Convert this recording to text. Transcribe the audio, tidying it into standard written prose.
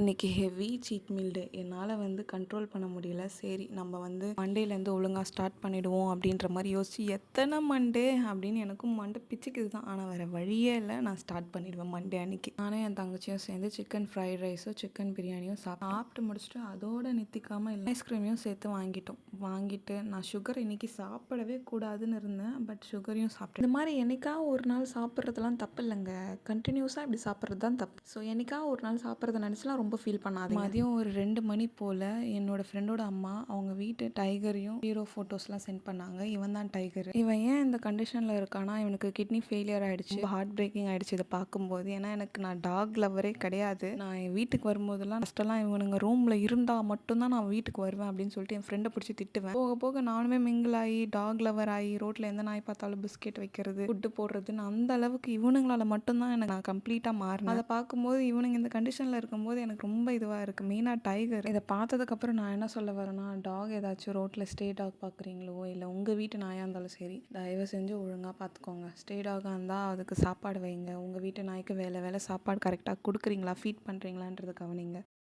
இன்னைக்கு heavy seat meal டே. என்னால் control பண்ண முடியல. சரி நம்ம மண்டேலேருந்து ஒழுங்காக ஸ்டார்ட் பண்ணிடுவோம் அப்படின்ற மாதிரி யோசிச்சு எத்தனை மண்டே அப்படின்னு எனக்கும் மண்டை பிச்சுக்குது தான். ஆனால் வேறு வழியே இல்லை, நான் ஸ்டார்ட் பண்ணிடுவேன் மண்டே அன்னைக்கு. நானும் என் தங்கச்சியும் சேர்ந்து சிக்கன் ஃப்ரைட் ரைஸும் சிக்கன் பிரியாணியும் சாப்பிட்டு முடிச்சுட்டு அதோட நிறுத்திக்காமல் இல்லை ஐஸ்கிரீமையும் சேர்த்து வாங்கிட்டு நான் சுகர் இன்னைக்கு சாப்பிடவே கூடாதுன்னு இருந்தேன். பட் சுகரையும் சாப்பிட்டேன். இந்த மாதிரி என்னைக்கா ஒரு நாள் சாப்பிட்றதுலாம் தப்பு இல்லைங்க, கண்டினியூஸாக இப்படி சாப்பிட்றது தான் தப்பு. ஸோ என்னைக்கா ஒரு நாள் சாப்பிட்றத நினச்சலாம் ரொம்ப ஃபீல் பண்ணாது. மதியம் ஒரு 2 மணி போல் என்னோட ஃப்ரெண்டோட அம்மா அவங்க வீட்டு டைகரையும் ஹீரோ ஃபோட்டோஸ்லாம் சென்ட் பண்ணாங்க. இவன் தான் டைகர். இவன் ஏன் இந்த கண்டிஷனில் இருக்கானா, இவனுக்கு கிட்னி ஃபெயிலியர் ஆகிடுச்சு, ஹார்ட் பிரேக்கிங் ஆகிடுச்சு இதை பார்க்கும்போது. ஏன்னா நான் டாக் லவரே கிடையாது. நான் என் வீட்டுக்கு வரும்போதெல்லாம் ஃபஸ்ட்டெல்லாம் இவனுங்க ரூமில் இருந்தால் மட்டும்தான் நான் வீட்டுக்கு வருவேன் அப்படின்னு சொல்லிட்டு என் ஃப்ரெண்டை பிடிச்சி திட்டுவேன். போக போக நானுமே மிங்கிள் ஆகி டாக் லவர் ஆகி ரோட்டில் எந்த நாய் பார்த்தாலும் பிஸ்கெட் வைக்கிறது, ஃபுட்டு போடுறதுன்னு அந்த அளவுக்கு இவனுங்களால மட்டும்தான் நான் கம்ப்ளீட்டாக மாறினேன். அதை பார்க்கும்போது இவனுங்க இந்த கண்டிஷனில் இருக்கும்போது எனக்கு ரொம்ப இதுவாக இருக்குது. மெயினாக டைகர். இதை பார்த்ததுக்கப்புறம் நான் என்ன சொல்ல வரேன்னா, டாக் ஏதாச்சும் ரோட்டில் ஸ்டே டாக் பார்க்குறீங்களோ, இல்லை உங்கள் வீட்டு நாயாக இருந்தாலும் சரி, தயவு செஞ்சு ஒழுங்காக பார்த்துக்கோங்க. ஸ்டே டாகாக இருந்தால் அதுக்கு சாப்பாடு வைங்க. உங்கள் வீட்டு நாய்க்கு வேலை சாப்பாடு கரெக்டாக கொடுக்குறீங்களா, ஃபீட் பண்ணுறீங்களான்றது கவனிங்க.